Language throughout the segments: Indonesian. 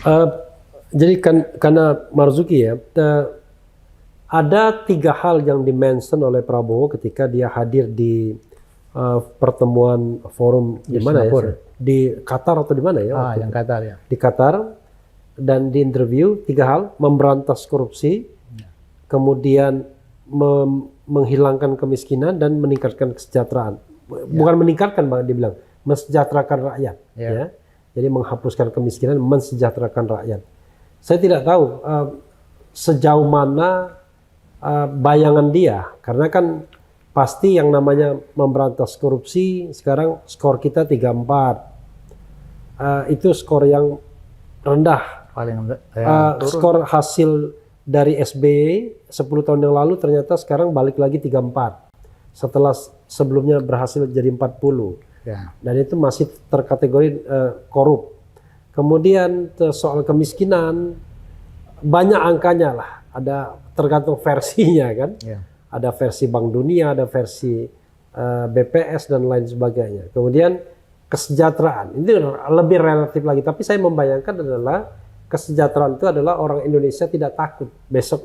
Eh, jadi karena Marzuki ya, ada 3 hal yang dimention oleh Prabowo ketika dia hadir di pertemuan forum di mana ya? Di Qatar atau di mana ya? Yang Qatar ya. Di Qatar, dan di interview 3 hal: memberantas korupsi, kemudian menghilangkan kemiskinan, dan meningkatkan kesejahteraan. Bukan meningkatkan, Bang, dibilang mensejahterakan rakyat. Ya. Jadi menghapuskan kemiskinan, mensejahterakan rakyat. Saya tidak tahu sejauh mana bayangan dia, karena kan pasti yang namanya memberantas korupsi, sekarang skor kita 3-4. Itu skor yang rendah. Paling skor hasil dari SBY 10 tahun yang lalu ternyata sekarang balik lagi 3-4. Setelah sebelumnya berhasil jadi 40. Dan itu masih terkategori korup. Kemudian soal kemiskinan, banyak angkanya lah. Ada tergantung versinya kan. Ada versi Bank Dunia, ada versi BPS dan lain sebagainya. Kemudian kesejahteraan, itu lebih relatif lagi. Tapi saya membayangkan adalah kesejahteraan itu adalah orang Indonesia tidak takut besok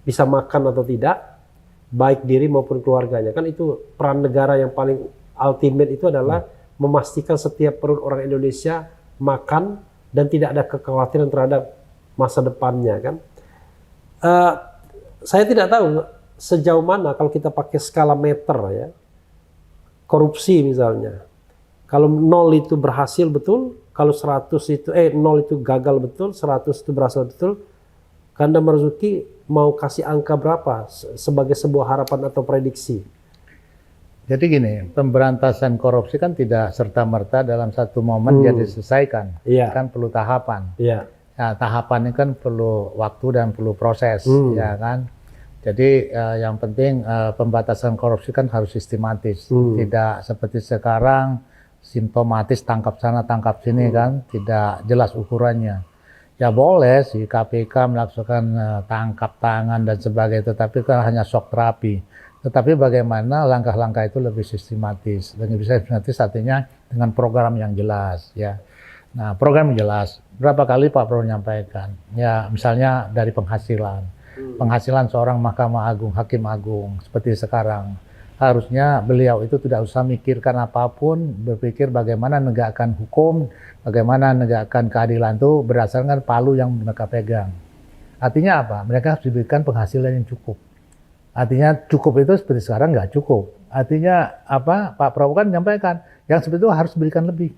bisa makan atau tidak, baik diri maupun keluarganya. Kan itu peran negara yang paling ultimate, itu adalah memastikan setiap perut orang Indonesia makan dan tidak ada kekhawatiran terhadap masa depannya kan. Saya tidak tahu sejauh mana kalau kita pakai skala meter ya, korupsi misalnya. Kalau 0 itu berhasil betul, kalau 100 itu 0 itu gagal betul, 100 itu berhasil betul. Kanda Marzuki mau kasih angka berapa sebagai sebuah harapan atau prediksi? Jadi gini, pemberantasan korupsi kan tidak serta-merta dalam satu momen dia diselesaikan. Kan perlu tahapan. Nah, tahapan ini kan perlu waktu dan perlu proses, ya kan. Jadi yang penting pembatasan korupsi kan harus sistematis, tidak seperti sekarang simptomatis, tangkap sana tangkap sini kan, tidak jelas ukurannya. Ya boleh sih KPK melakukan tangkap tangan dan sebagainya, tetapi kan hanya shock terapi. Tetapi bagaimana langkah-langkah itu lebih sistematis. Dan bisa sistematis artinya dengan program yang jelas ya. Nah, program yang jelas. Berapa kali Pak Prabowo menyampaikan? Ya, misalnya dari penghasilan. Penghasilan seorang Mahkamah Agung, Hakim Agung seperti sekarang. Harusnya beliau itu tidak usah mikirkan apapun, berpikir bagaimana menegakkan hukum, bagaimana menegakkan keadilan itu berdasarkan palu yang mereka pegang. Artinya apa? Mereka harus diberikan penghasilan yang cukup. Artinya cukup itu seperti sekarang nggak cukup. Artinya apa? Pak Prabowo kan menyampaikan yang seperti itu harus berikan lebih.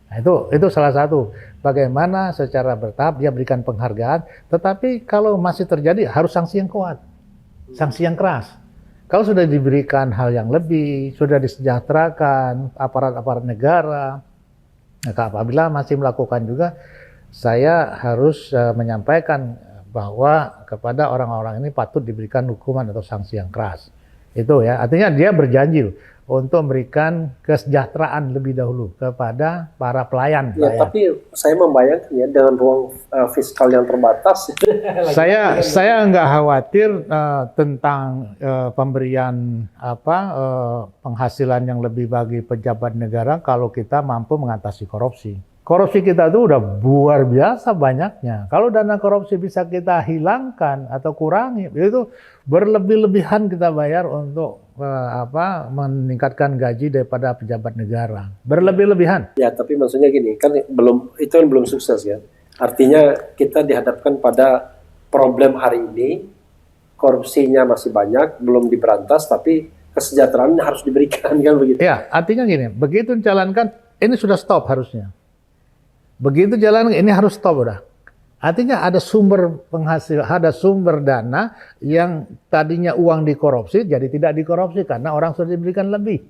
Nah, itu salah satu. Bagaimana secara bertahap dia berikan penghargaan, tetapi kalau masih terjadi harus sanksi yang kuat, sanksi yang keras. Kalau sudah diberikan hal yang lebih, sudah disejahterakan aparat-aparat negara, nah, apabila masih melakukan juga, saya harus menyampaikan bahwa kepada orang-orang ini patut diberikan hukuman atau sanksi yang keras. Itu ya, artinya dia berjanji untuk memberikan kesejahteraan lebih dahulu kepada para pelayan. Ya, tapi saya membayangkan ya dengan ruang fiskal yang terbatas. Saya nggak khawatir tentang pemberian penghasilan yang lebih bagi pejabat negara kalau kita mampu mengatasi korupsi. Korupsi kita itu udah luar biasa banyaknya. Kalau dana korupsi bisa kita hilangkan atau kurangi, itu berlebih-lebihan kita bayar untuk meningkatkan gaji daripada pejabat negara. Berlebih-lebihan. Ya, tapi maksudnya gini, kan itu kan belum sukses ya. Artinya kita dihadapkan pada problem hari ini, korupsinya masih banyak, belum diberantas, tapi kesejahteraan harus diberikan kan begitu. Ya, artinya gini, begitu dijalankan, ini sudah stop harusnya. Begitu jalan ini harus stop udah. Artinya ada sumber penghasil, ada sumber dana yang tadinya uang dikorupsi jadi tidak dikorupsi karena orang sudah diberikan lebih.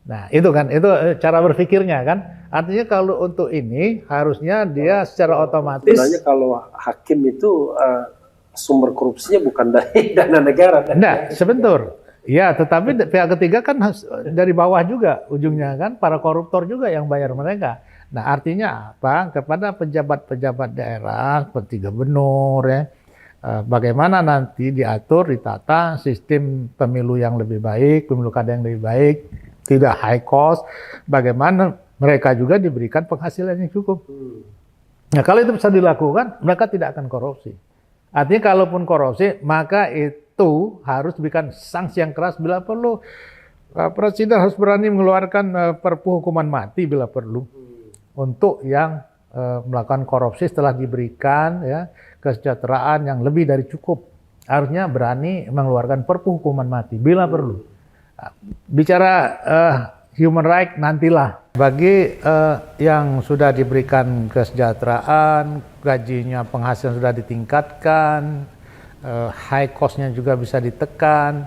Nah, itu kan itu cara berpikirnya kan. Artinya kalau untuk ini harusnya dia secara otomatis. Sebenarnya kalau hakim itu sumber korupsinya bukan dari dana negara. Nah, sebentar. Ya, tetapi pihak ketiga kan dari bawah juga ujungnya kan, para koruptor juga yang bayar mereka. Nah, artinya apa? Kepada pejabat-pejabat daerah seperti gubernur ya, bagaimana nanti diatur, ditata sistem pemilu yang lebih baik, pemilu kada yang lebih baik, tidak high cost, bagaimana mereka juga diberikan penghasilan yang cukup. Nah, kalau itu bisa dilakukan, mereka tidak akan korupsi. Artinya kalaupun korupsi, maka itu harus diberikan sanksi yang keras bila perlu. Presiden harus berani mengeluarkan perpu hukuman mati bila perlu untuk yang melakukan korupsi setelah diberikan ya kesejahteraan yang lebih dari cukup. Harusnya berani mengeluarkan perpu hukuman mati bila perlu. Bicara human right nantilah. Bagi yang sudah diberikan kesejahteraan, gajinya, penghasilan sudah ditingkatkan, high cost-nya juga bisa ditekan,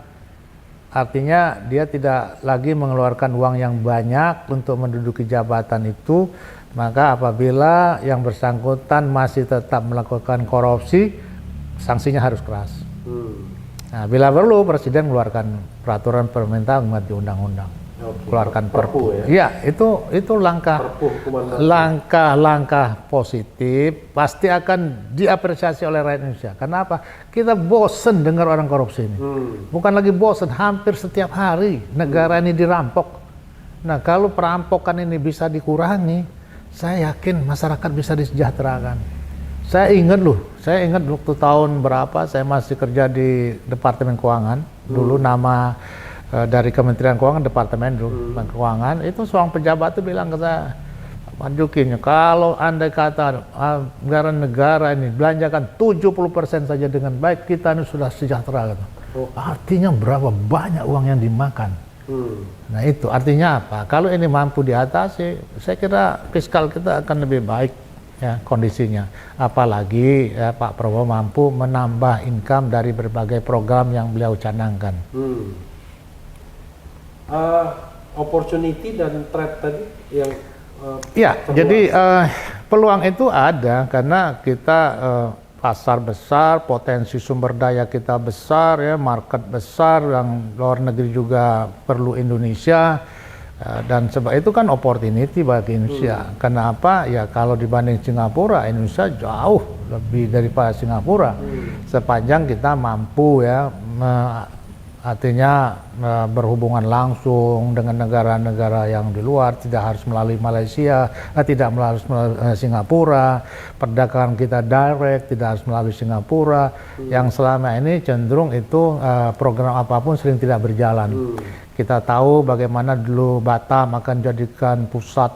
artinya dia tidak lagi mengeluarkan uang yang banyak untuk menduduki jabatan itu, maka apabila yang bersangkutan masih tetap melakukan korupsi, sanksinya harus keras. Nah, bila perlu Presiden mengeluarkan peraturan pemerintah mengganti undang-undang. Keluarkan perpu ya. Iya, itu langkah positif pasti akan diapresiasi oleh rakyat Indonesia. Kenapa? Kita bosen dengar orang korupsi ini. Bukan lagi bosen, hampir setiap hari negara ini dirampok. Nah, kalau perampokan ini bisa dikurangi, saya yakin masyarakat bisa disejahterakan. Saya ingat waktu tahun berapa saya masih kerja di Departemen Keuangan. Dulu nama dari Kementerian Keuangan, Departemen Keuangan, itu seorang pejabat itu bilang ke saya, Pak Jukin, kalau andai kata negara ini belanjakan 70% saja dengan baik, kita ini sudah sejahtera. Artinya berapa banyak uang yang dimakan. Nah itu artinya apa? Kalau ini mampu diatasi, saya kira fiskal kita akan lebih baik ya kondisinya. Apalagi ya, Pak Prabowo mampu menambah income dari berbagai program yang beliau canangkan. Opportunity dan threat tadi yang jadi peluang itu ada karena kita pasar besar, potensi sumber daya kita besar ya, market besar yang luar negeri juga perlu Indonesia dan sebab itu kan opportunity bagi Indonesia. Kenapa? Ya kalau dibanding Singapura, Indonesia jauh lebih daripada Singapura sepanjang kita mampu ya artinya berhubungan langsung dengan negara-negara yang di luar, tidak harus melalui Malaysia, tidak melalui Singapura, perdagangan kita direct, tidak harus melalui Singapura, yang selama ini cenderung itu program apapun sering tidak berjalan. Kita tahu bagaimana dulu Batam akan jadikan pusat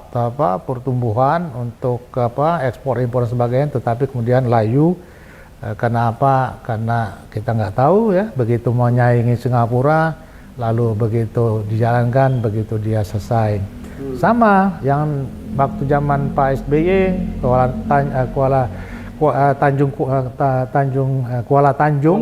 pertumbuhan untuk ekspor impor dan sebagainya, tetapi kemudian layu. Kenapa? Karena kita nggak tahu ya, begitu mau nyaingi Singapura, lalu begitu dijalankan, begitu dia selesai. Sama yang waktu zaman Pak SBY, Kuala Tanjung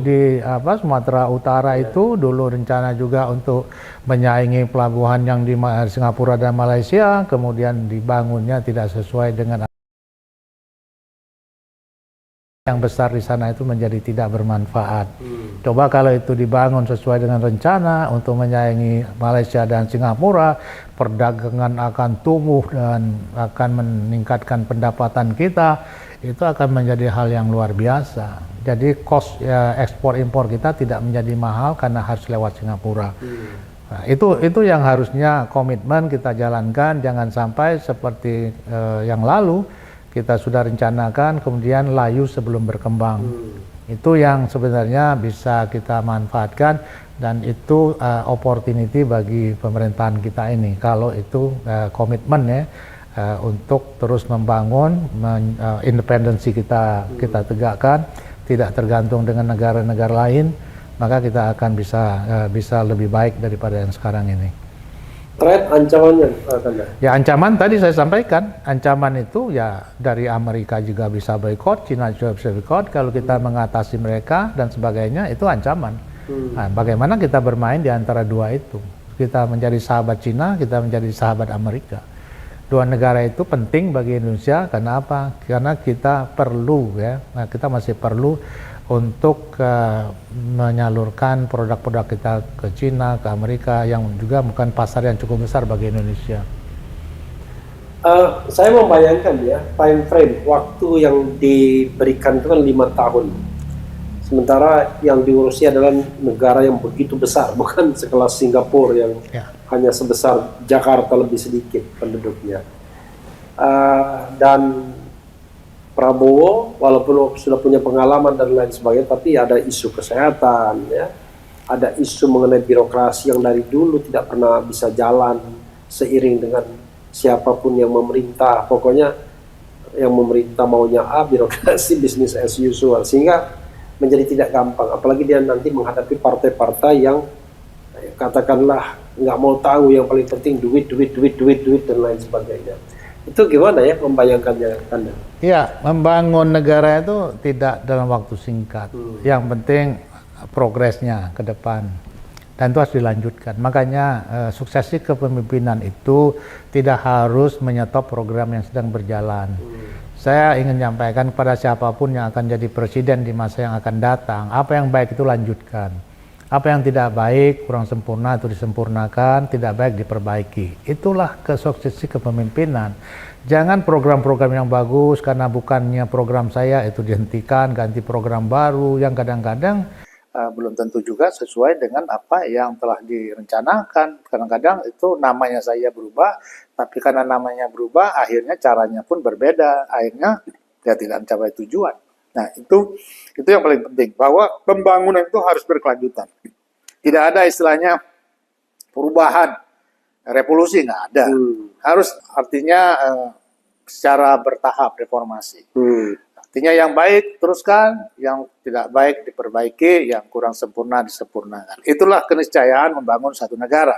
di Sumatera Utara itu dulu rencana juga untuk menyaingi pelabuhan yang di Singapura dan Malaysia, kemudian dibangunnya tidak sesuai dengan yang besar di sana itu menjadi tidak bermanfaat. Coba kalau itu dibangun sesuai dengan rencana untuk menyaingi Malaysia dan Singapura, perdagangan akan tumbuh dan akan meningkatkan pendapatan kita, itu akan menjadi hal yang luar biasa. Jadi cost ekspor impor kita tidak menjadi mahal karena harus lewat Singapura. Nah, itu yang harusnya komitmen kita jalankan, jangan sampai seperti yang lalu kita sudah rencanakan kemudian layu sebelum berkembang. Itu yang sebenarnya bisa kita manfaatkan dan itu opportunity bagi pemerintahan kita ini kalau itu komitmen ya untuk terus membangun independensi kita tegakkan, tidak tergantung dengan negara-negara lain, maka kita akan bisa lebih baik daripada yang sekarang ini. Threat ancamannya? Ya ancaman tadi saya sampaikan, ancaman itu ya dari Amerika juga bisa boikot, Cina juga bisa boikot, kalau kita mengatasi mereka dan sebagainya itu ancaman. Nah, bagaimana kita bermain di antara dua itu? Kita menjadi sahabat Cina, kita menjadi sahabat Amerika. Dua negara itu penting bagi Indonesia, karena apa? Karena kita perlu ya, kita masih perlu untuk menyalurkan produk-produk kita ke Cina, ke Amerika yang juga bukan pasar yang cukup besar bagi Indonesia. Saya membayangkan ya, time frame waktu yang diberikan itu kan 5 tahun. Sementara yang diurusi adalah negara yang begitu besar, bukan sekelas Singapura yang hanya sebesar Jakarta lebih sedikit penduduknya. Dan Prabowo walaupun sudah punya pengalaman dan lain sebagainya, tapi ada isu kesehatan, ya, ada isu mengenai birokrasi yang dari dulu tidak pernah bisa jalan seiring dengan siapapun yang memerintah. Pokoknya yang memerintah maunya A, birokrasi bisnis as usual, sehingga menjadi tidak gampang. Apalagi dia nanti menghadapi partai-partai yang katakanlah nggak mau tahu, yang paling penting duit dan lain sebagainya. Itu gimana ya membayangkannya Anda? Iya, membangun negara itu tidak dalam waktu singkat. Yang penting progresnya ke depan. Dan itu harus dilanjutkan. Makanya suksesi kepemimpinan itu tidak harus menyetop program yang sedang berjalan. Saya ingin menyampaikan kepada siapapun yang akan jadi presiden di masa yang akan datang, apa yang baik itu lanjutkan. Apa yang tidak baik, kurang sempurna itu disempurnakan, tidak baik diperbaiki. Itulah kesuksesi kepemimpinan. Jangan program-program yang bagus karena bukannya program saya itu dihentikan, ganti program baru yang kadang-kadang belum tentu juga sesuai dengan apa yang telah direncanakan. Kadang-kadang itu namanya saya berubah, tapi karena namanya berubah, akhirnya caranya pun berbeda. Akhirnya dia tidak mencapai tujuan. Nah, itu yang paling penting, bahwa pembangunan itu harus berkelanjutan. Tidak ada istilahnya perubahan, revolusi, nggak ada. Harus artinya secara bertahap reformasi. Artinya yang baik teruskan, yang tidak baik diperbaiki, yang kurang sempurna disempurnakan. Itulah keniscayaan membangun satu negara.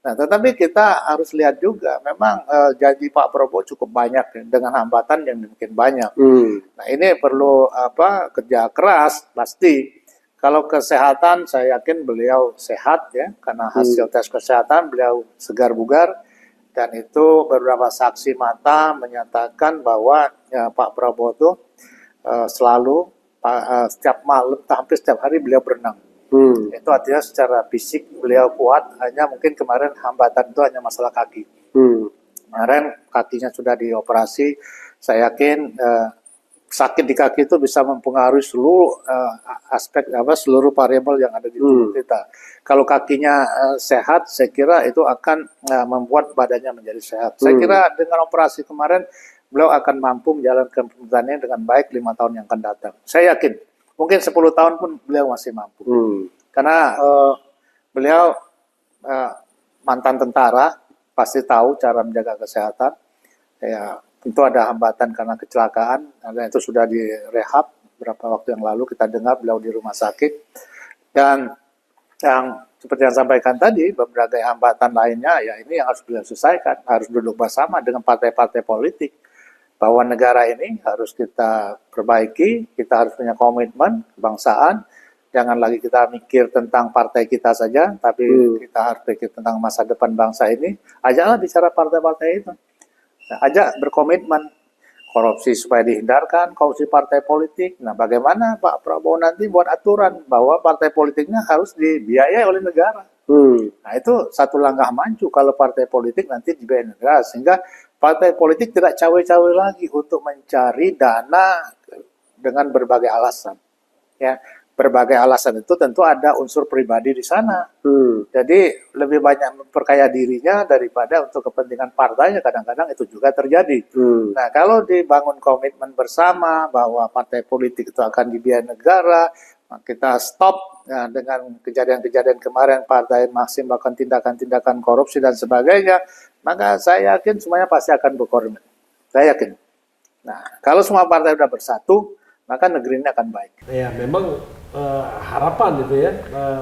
Nah, tetapi kita harus lihat juga, memang janji Pak Prabowo cukup banyak dengan hambatan yang mungkin banyak. Nah, ini perlu kerja keras pasti. Kalau kesehatan, saya yakin beliau sehat ya, karena hasil tes kesehatan beliau segar bugar, dan itu beberapa saksi mata menyatakan bahwa ya, Pak Prabowo itu selalu setiap malam, hampir setiap hari beliau berenang. Itu artinya secara fisik beliau kuat, hanya mungkin kemarin hambatan itu hanya masalah kaki. Kemarin kakinya sudah dioperasi, saya yakin sakit di kaki itu bisa mempengaruhi seluruh aspek seluruh variabel yang ada di tubuh kita. Kalau kakinya sehat, saya kira itu akan membuat badannya menjadi sehat. Saya kira dengan operasi kemarin beliau akan mampu menjalankan pemerintahannya dengan baik 5 tahun yang akan datang. Saya yakin. Mungkin 10 tahun pun beliau masih mampu. Karena beliau mantan tentara, pasti tahu cara menjaga kesehatan. Ya, tentu ada hambatan karena kecelakaan, dan itu sudah direhab beberapa waktu yang lalu. Kita dengar beliau di rumah sakit. Dan yang seperti yang sampaikan tadi, beberapa hambatan lainnya, ya ini yang harus beliau selesaikan. Harus duduk bersama dengan partai-partai politik. Bahwa negara ini harus kita perbaiki, kita harus punya komitmen kebangsaan. Jangan lagi kita mikir tentang partai kita saja, tapi kita harus pikir tentang masa depan bangsa ini. Ajaklah bicara partai-partai itu. Ajak berkomitmen, korupsi supaya dihindarkan, korupsi partai politik. Nah, bagaimana Pak Prabowo nanti buat aturan bahwa partai politiknya harus dibiayai oleh negara. Nah, itu satu langkah maju kalau partai politik nanti dibiayai negara, sehingga partai politik tidak cawe-cawe lagi untuk mencari dana dengan berbagai alasan. Ya, berbagai alasan itu tentu ada unsur pribadi di sana. Jadi lebih banyak memperkaya dirinya daripada untuk kepentingan partainya, kadang-kadang itu juga terjadi. Nah, kalau dibangun komitmen bersama bahwa partai politik itu akan dibiayai negara, kita stop ya, dengan kejadian-kejadian kemarin partai masih melakukan tindakan-tindakan korupsi dan sebagainya, maka saya yakin semuanya pasti akan berkomitmen. Saya yakin. Nah, kalau semua partai sudah bersatu, maka negeri ini akan baik. Ya, memang harapan itu ya.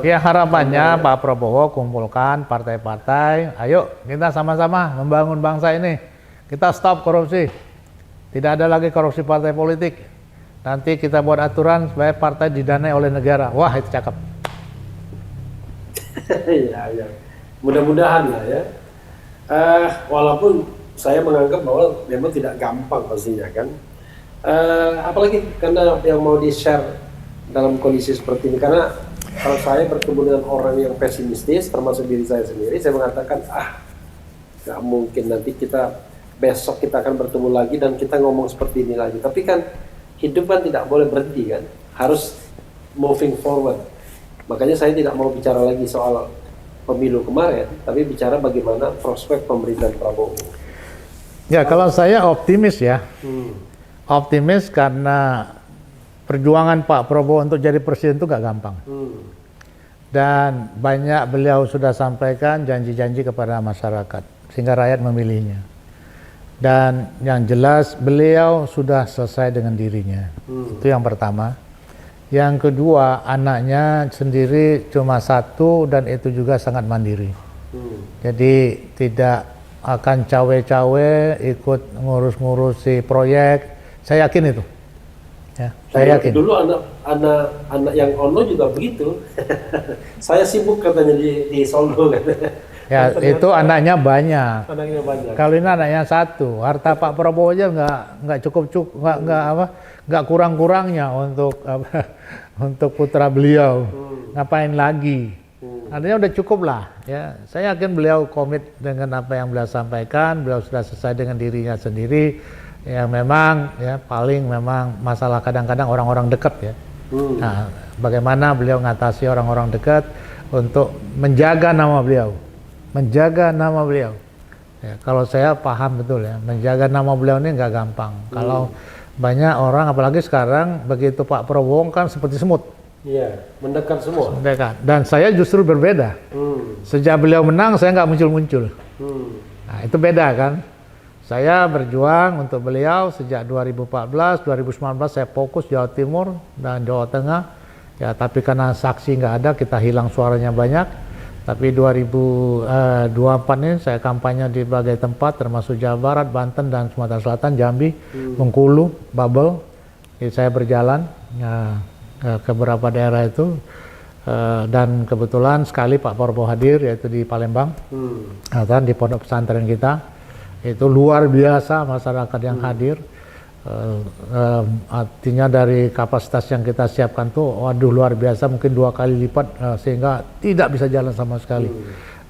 Ya, harapannya Pak Prabowo kumpulkan partai-partai, ayo kita sama-sama membangun bangsa ini. Kita stop korupsi. Tidak ada lagi korupsi partai politik. Nanti kita buat aturan supaya partai didanai oleh negara. Wah, itu cakep. Ya. Mudah-mudahan lah ya. Walaupun saya menganggap bahwa memang tidak gampang pastinya kan. Apalagi karena yang mau di-share dalam kondisi seperti ini. Karena kalau saya bertemu dengan orang yang pesimistis, termasuk diri saya sendiri, saya mengatakan, gak mungkin nanti besok kita akan bertemu lagi dan kita ngomong seperti ini lagi. Tapi kan hidup kan tidak boleh berhenti kan, harus moving forward. Makanya saya tidak mau bicara lagi soal pemilu kemarin, tapi bicara bagaimana prospek pemerintahan Prabowo. Ya, kalau saya optimis ya. Optimis karena perjuangan Pak Prabowo untuk jadi presiden itu gak gampang. Dan banyak beliau sudah sampaikan janji-janji kepada masyarakat, sehingga rakyat memilihnya. Dan yang jelas beliau sudah selesai dengan dirinya. Itu yang pertama. Yang kedua, anaknya sendiri cuma satu dan itu juga sangat mandiri. Jadi tidak akan cawe-cawe ikut ngurus-ngurusi proyek. Saya yakin itu. Ya, saya yakin. Dulu anak yang Ono juga begitu. Saya sibuk katanya di Solo kan. Ya, itu anaknya banyak. Anaknya banyak. Kalau ini anaknya satu, harta Pak Prabowo aja nggak nggak kurang-kurangnya untuk putra beliau. Ngapain lagi? Artinya udah cukup lah. Ya, saya yakin beliau komit dengan apa yang beliau sampaikan. Beliau sudah selesai dengan dirinya sendiri. Ya memang ya paling memang masalah kadang-kadang orang-orang dekat ya. Nah, bagaimana beliau mengatasi orang-orang dekat untuk menjaga nama beliau. Menjaga nama beliau. Ya, kalau saya paham betul ya, menjaga nama beliau ini nggak gampang. Kalau banyak orang, apalagi sekarang begitu Pak Prabowo kan seperti semut. Iya, mendekat semua. Mendekat. Dan saya justru berbeda. Sejak beliau menang, saya nggak muncul-muncul. Nah, itu beda kan. Saya berjuang untuk beliau sejak 2014, 2019 saya fokus Jawa Timur dan Jawa Tengah. Ya, tapi karena saksi nggak ada, kita hilang suaranya banyak. Tapi 2024 ini saya kampanye di berbagai tempat, termasuk Jawa Barat, Banten, dan Sumatera Selatan, Jambi, Bengkulu, Babel. Jadi saya berjalan ke beberapa daerah itu. Dan kebetulan sekali Pak Prabowo hadir, yaitu di Palembang, di pondok pesantren kita. Itu luar biasa masyarakat yang hadir. Artinya dari kapasitas yang kita siapkan tuh, waduh luar biasa, mungkin 2 kali lipat, sehingga tidak bisa jalan sama sekali.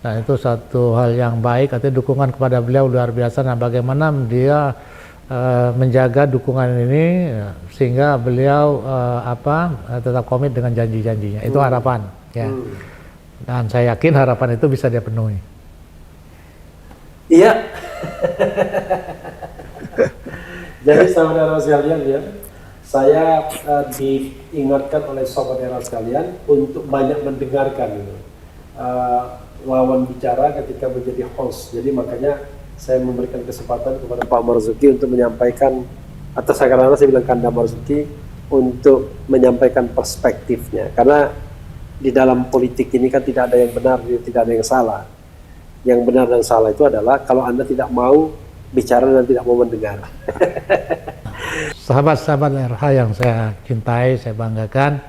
Nah itu satu hal yang baik, artinya dukungan kepada beliau luar biasa. Nah bagaimana dia menjaga dukungan ini sehingga beliau tetap komit dengan janji-janjinya. Itu harapan ya. Dan saya yakin harapan itu bisa dia penuhi. Iya. Jadi saudara sekalian ya, saya diingatkan oleh saudara sekalian untuk banyak mendengarkan gitu. Lawan bicara ketika menjadi host. Jadi makanya saya memberikan kesempatan kepada Pak Marzuki untuk menyampaikan, atau saya bilang Kanda Marzuki untuk menyampaikan perspektifnya. Karena di dalam politik ini kan tidak ada yang benar, tidak ada yang salah. Yang benar dan salah itu adalah kalau Anda tidak mau bicara dan tidak mau mendengar. Sahabat-sahabat RH yang saya cintai, saya banggakan,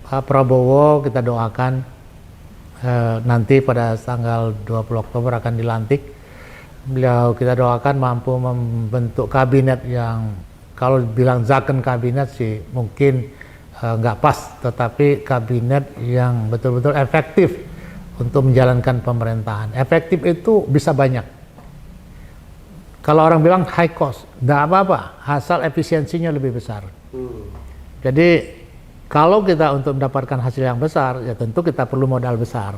Pak Prabowo kita doakan nanti pada tanggal 20 Oktober akan dilantik. Beliau kita doakan mampu membentuk kabinet yang, kalau bilang zakon kabinet sih mungkin nggak pas, tetapi kabinet yang betul-betul efektif untuk menjalankan pemerintahan. Efektif itu bisa banyak. Kalau orang bilang high cost, nggak apa-apa, asal efisiensinya lebih besar. Jadi kalau kita untuk mendapatkan hasil yang besar, ya tentu kita perlu modal besar.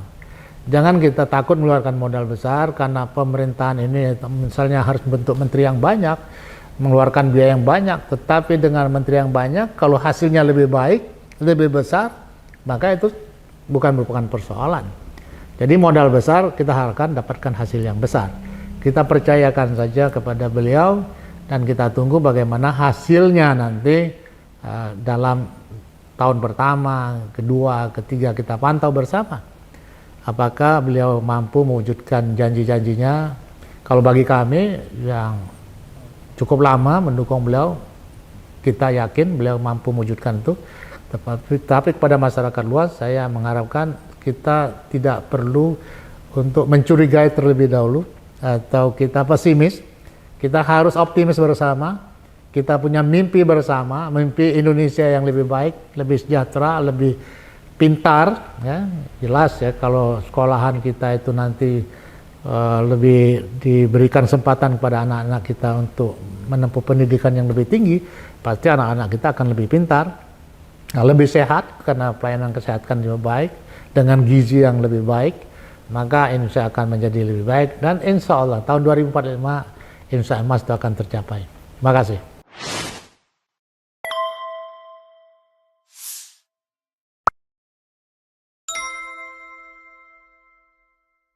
Jangan kita takut mengeluarkan modal besar karena pemerintahan ini misalnya harus membentuk menteri yang banyak, mengeluarkan biaya yang banyak. Tetapi dengan menteri yang banyak, kalau hasilnya lebih baik, lebih besar, maka itu bukan merupakan persoalan. Jadi modal besar kita harapkan dapatkan hasil yang besar. Kita percayakan saja kepada beliau dan kita tunggu bagaimana hasilnya nanti dalam tahun pertama, kedua, ketiga kita pantau bersama. Apakah beliau mampu mewujudkan janji-janjinya? Kalau bagi kami yang cukup lama mendukung beliau, kita yakin beliau mampu mewujudkan itu. Tapi kepada masyarakat luas saya mengharapkan kita tidak perlu untuk mencurigai terlebih dahulu atau kita pesimis. Kita harus optimis bersama. Kita punya mimpi bersama, mimpi Indonesia yang lebih baik, lebih sejahtera, lebih pintar. Ya. Jelas ya kalau sekolahan kita itu nanti lebih diberikan kesempatan kepada anak-anak kita untuk menempuh pendidikan yang lebih tinggi, pasti anak-anak kita akan lebih pintar, lebih sehat karena pelayanan kesehatan lebih baik, dengan gizi yang lebih baik, maka Indonesia akan menjadi lebih baik dan insya Allah tahun 2045 Indonesia emas itu akan tercapai. Terima kasih.